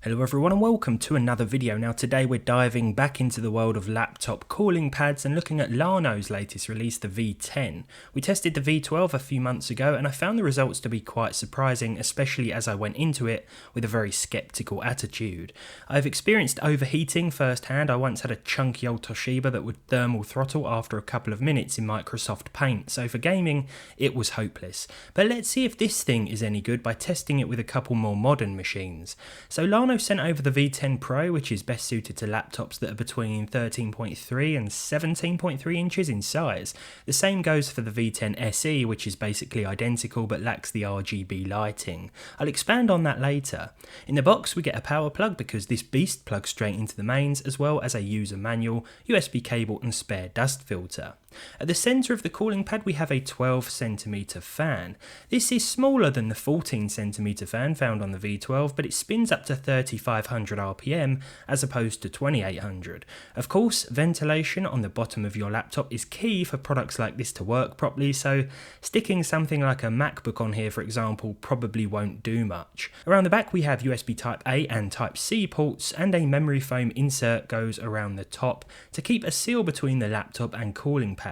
Hello everyone and welcome to another video. Now today we're diving back into the world of laptop cooling pads and looking at Lenovo's latest release, the V10. We tested the V12 a few months ago and I found the results to be quite surprising, especially as I went into it with a very skeptical attitude. I've experienced overheating firsthand. I once had a chunky old Toshiba that would thermal throttle after a couple of minutes in Microsoft Paint, so for gaming it was hopeless. But let's see if this thing is any good by testing it with a couple more modern machines. So Lenovo sent over the V10 Pro, which is best suited to laptops that are between 13.3 and 17.3 inches in size. The same goes for the V10 SE, which is basically identical but lacks the RGB lighting. I'll expand on that later. In the box we get a power plug because this beast plugs straight into the mains, as well as a user manual, USB cable and spare dust filter. At the centre of the cooling pad we have a 12cm fan. This is smaller than the 14cm fan found on the V12, but it spins up to 3500 RPM as opposed to 2800. Of course, ventilation on the bottom of your laptop is key for products like this to work properly, so sticking something like a MacBook on here for example probably won't do much. Around the back we have USB Type A and Type C ports, and a memory foam insert goes around the top to keep a seal between the laptop and cooling pad.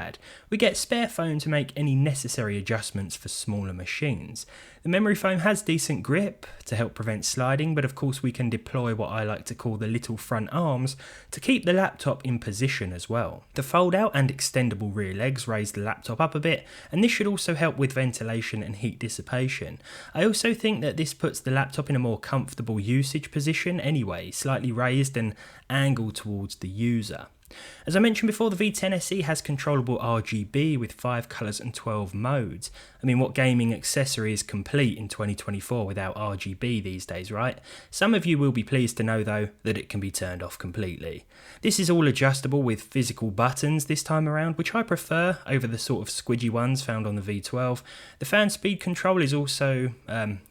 We get spare foam to make any necessary adjustments for smaller machines. The memory foam has decent grip to help prevent sliding, but of course we can deploy what I like to call the little front arms to keep the laptop in position as well. The fold out and extendable rear legs raise the laptop up a bit, and this should also help with ventilation and heat dissipation. I also think that this puts the laptop in a more comfortable usage position anyway, slightly raised and angled towards the user. As I mentioned before, the V10 SE has controllable RGB with 5 colours and 12 modes. I mean, what gaming accessory is complete in 2024 without RGB these days, right? Some of you will be pleased to know though that it can be turned off completely. This is all adjustable with physical buttons this time around, which I prefer over the sort of squidgy ones found on the V12. The fan speed control is also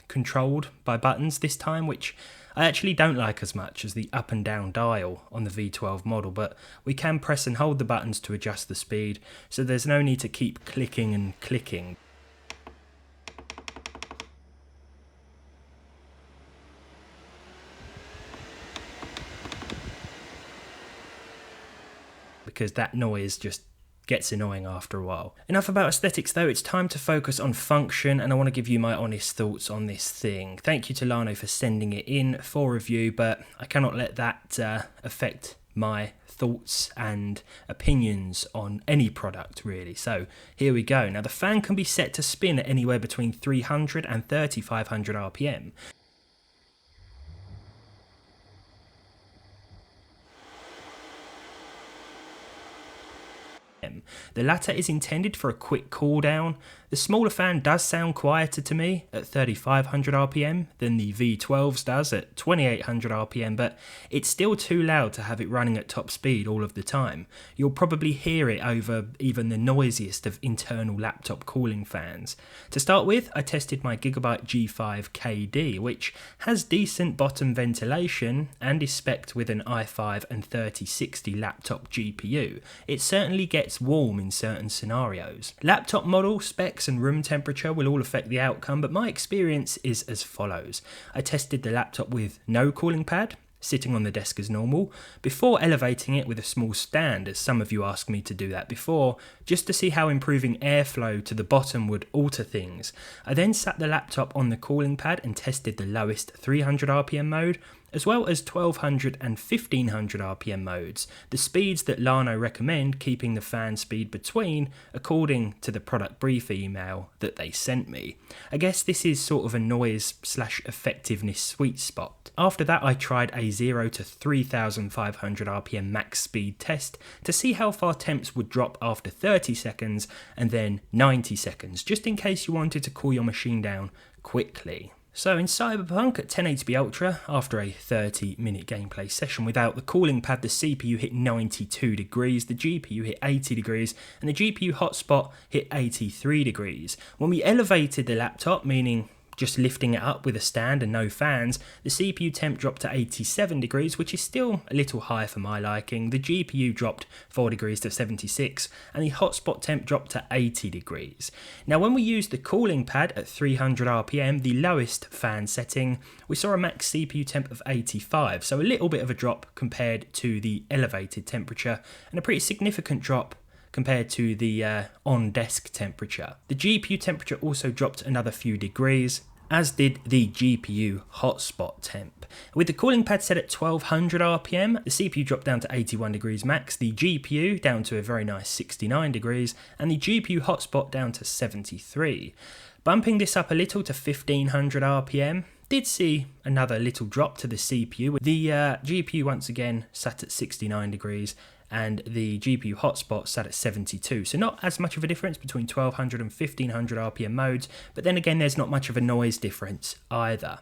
controlled by buttons this time, which I actually don't like as much as the up and down dial on the V12 model, but we can press and hold the buttons to adjust the speed, so there's no need to keep clicking and clicking. Because that noise just gets annoying after a while. Enough about aesthetics though, it's time to focus on function, and I want to give you my honest thoughts on this thing. Thank you to Lenovo for sending it in for review, but I cannot let that affect my thoughts and opinions on any product really. So here we go. Now the fan can be set to spin at anywhere between 300 and 3500 RPM. The latter is intended for a quick cool down. The smaller fan does sound quieter to me at 3500 RPM than the V12's does at 2800 RPM, but it's still too loud to have it running at top speed all of the time. You'll probably hear it over even the noisiest of internal laptop cooling fans. To start with, I tested my Gigabyte G5 KD, which has decent bottom ventilation and is spec'd with an i5 and 3060 laptop GPU. It certainly gets warm in certain scenarios. Laptop model, specs and room temperature will all affect the outcome, but my experience is as follows. I tested the laptop with no cooling pad, sitting on the desk as normal, before elevating it with a small stand, as some of you asked me to do that before, just to see how improving airflow to the bottom would alter things. I then sat the laptop on the cooling pad and tested the lowest 300 RPM mode, as well as 1200 and 1500 RPM modes, the speeds that Lenovo recommend keeping the fan speed between according to the product brief email that they sent me. I guess this is sort of a noise/effectiveness sweet spot. After that I tried a 0 to 3500 RPM max speed test to see how far temps would drop after 30 seconds and then 90 seconds, just in case you wanted to cool your machine down quickly. So in Cyberpunk at 1080p Ultra, after a 30-minute gameplay session without the cooling pad, the CPU hit 92 degrees, the GPU hit 80 degrees, and the GPU hotspot hit 83 degrees. When we elevated the laptop, meaning just lifting it up with a stand and no fans, the CPU temp dropped to 87 degrees, which is still a little high for my liking. The GPU dropped 4 degrees to 76, and the hotspot temp dropped to 80 degrees. Now, when we used the cooling pad at 300 RPM, the lowest fan setting, we saw a max CPU temp of 85, so a little bit of a drop compared to the elevated temperature, and a pretty significant drop compared to the on-desk temperature. The GPU temperature also dropped another few degrees, as did the GPU hotspot temp. With the cooling pad set at 1200 RPM, the CPU dropped down to 81 degrees max, the GPU down to a very nice 69 degrees, and the GPU hotspot down to 73. Bumping this up a little to 1500 RPM, did see another little drop to the CPU, with the GPU once again sat at 69 degrees, and the GPU hotspot sat at 72. So not as much of a difference between 1200 and 1500 RPM modes, but then again there's not much of a noise difference either.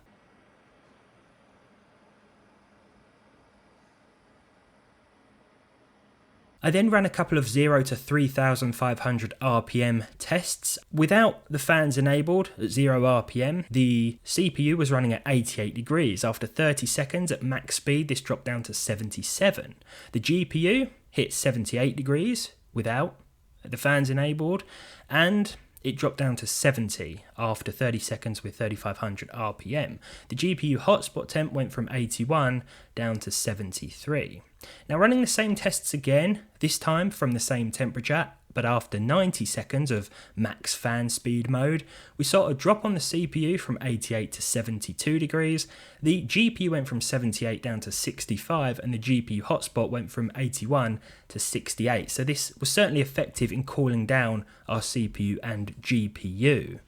I then ran a couple of 0 to 3500 RPM tests. Without the fans enabled at 0 RPM, the CPU was running at 88 degrees. After 30 seconds at max speed, this dropped down to 77. The GPU hit 78 degrees without the fans enabled, and it dropped down to 70 after 30 seconds with 3500 RPM. The GPU hotspot temp went from 81 down to 73. Now, running the same tests again, this time from the same temperature, but after 90 seconds of max fan speed mode, we saw a drop on the CPU from 88 to 72 degrees, the GPU went from 78 down to 65, and the GPU hotspot went from 81 to 68. So this was certainly effective in cooling down our CPU and GPU.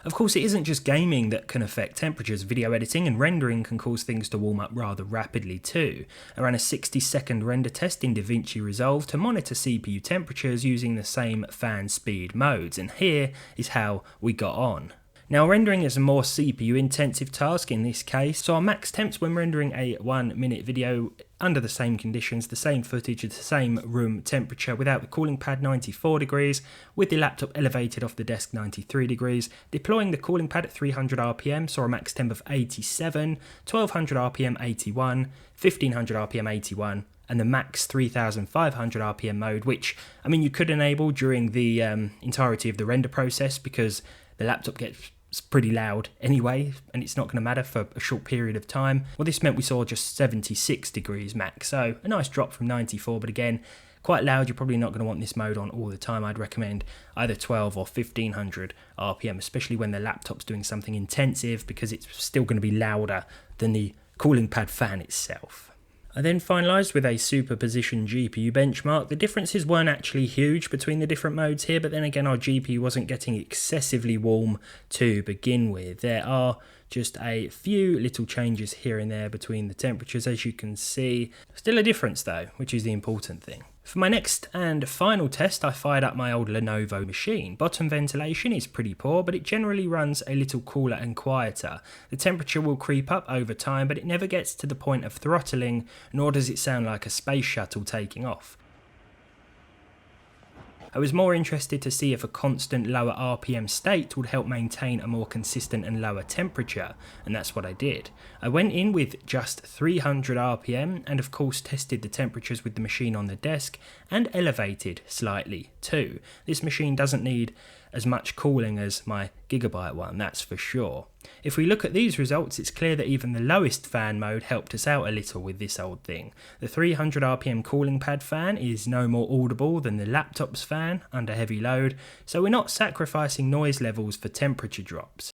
Of course, it isn't just gaming that can affect temperatures. Video editing and rendering can cause things to warm up rather rapidly too. I ran a 60-second render test in DaVinci Resolve to monitor CPU temperatures using the same fan speed modes, and here is how we got on. Now, rendering is a more CPU intensive task in this case, so our max temps when rendering a 1-minute video under the same conditions, the same footage at the same room temperature without the cooling pad 94 degrees, with the laptop elevated off the desk 93 degrees, deploying the cooling pad at 300 RPM saw a max temp of 87, 1200 RPM 81, 1500 RPM 81, and the max 3500 RPM mode, which, I mean, you could enable during the entirety of the render process because the laptop gets pretty loud anyway, and it's not going to matter for a short period of time. Well, this meant we saw just 76 degrees max, so a nice drop from 94, but again, quite loud. You're probably not going to want this mode on all the time. I'd recommend either 12 or 1500 RPM, especially when the laptop's doing something intensive, because it's still going to be louder than the cooling pad fan itself. I then finalised with a superposition GPU benchmark. The differences weren't actually huge between the different modes here, but then again our GPU wasn't getting excessively warm to begin with. There are just a few little changes here and there between the temperatures, as you can see. Still a difference though, which is the important thing. For my next and final test, I fired up my old Lenovo machine. Bottom ventilation is pretty poor, but it generally runs a little cooler and quieter. The temperature will creep up over time, but it never gets to the point of throttling, nor does it sound like a space shuttle taking off. I was more interested to see if a constant lower RPM state would help maintain a more consistent and lower temperature, and that's what I did. I went in with just 300 RPM and of course tested the temperatures with the machine on the desk and elevated slightly too. This machine doesn't need as much cooling as my Gigabyte one, that's for sure. If we look at these results, it's clear that even the lowest fan mode helped us out a little with this old thing. The 300 RPM cooling pad fan is no more audible than the laptop's fan under heavy load, so we're not sacrificing noise levels for temperature drops.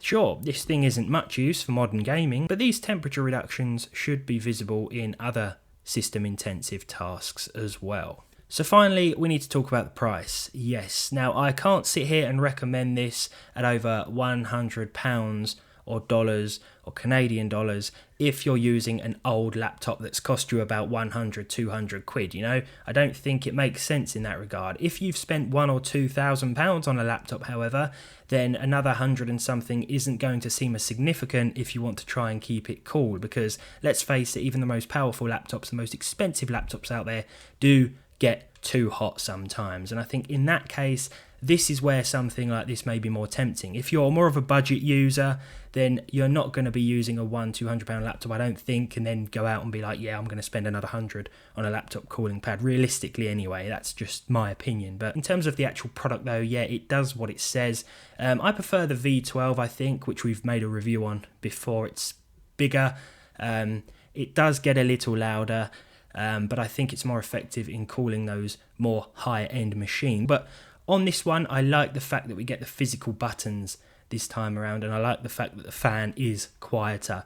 Sure, this thing isn't much use for modern gaming, but these temperature reductions should be visible in other system-intensive tasks as well. So finally, we need to talk about the price. Yes, now I can't sit here and recommend this at over £100 or dollars or Canadian dollars if you're using an old laptop that's cost you about 100, 200 quid, you know? I don't think it makes sense in that regard. If you've spent £1,000 or £2,000 on a laptop, however, then another 100 and something isn't going to seem as significant if you want to try and keep it cool, because let's face it, even the most powerful laptops, the most expensive laptops out there do get too hot sometimes. And I think in that case, this is where something like this may be more tempting. If you're more of a budget user, then you're not going to be using a £100-200 laptop, I don't think, and then go out and be like, yeah, I'm going to spend another 100 on a laptop cooling pad. Realistically anyway, that's just my opinion. But in terms of the actual product though, yeah, it does what it says. I prefer the V12, I think, which we've made a review on before. It's bigger, it does get a little louder, but I think it's more effective in cooling those more higher end machines. But on this one, I like the fact that we get the physical buttons this time around, and I like the fact that the fan is quieter,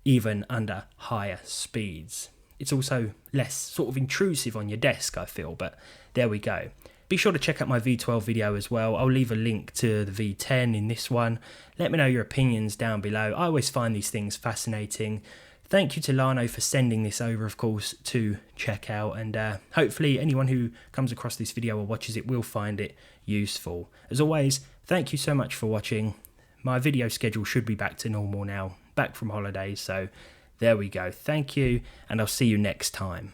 even under higher speeds. It's also less sort of intrusive on your desk, I feel, but there we go. Be sure to check out my V12 video as well. I'll leave a link to the V10 in this one. Let me know your opinions down below. I always find these things fascinating. Thank you to Llano for sending this over, of course, to check out, and hopefully anyone who comes across this video or watches it will find it useful. As always, thank you so much for watching. My video schedule should be back to normal now, back from holidays, so there we go. Thank you, and I'll see you next time.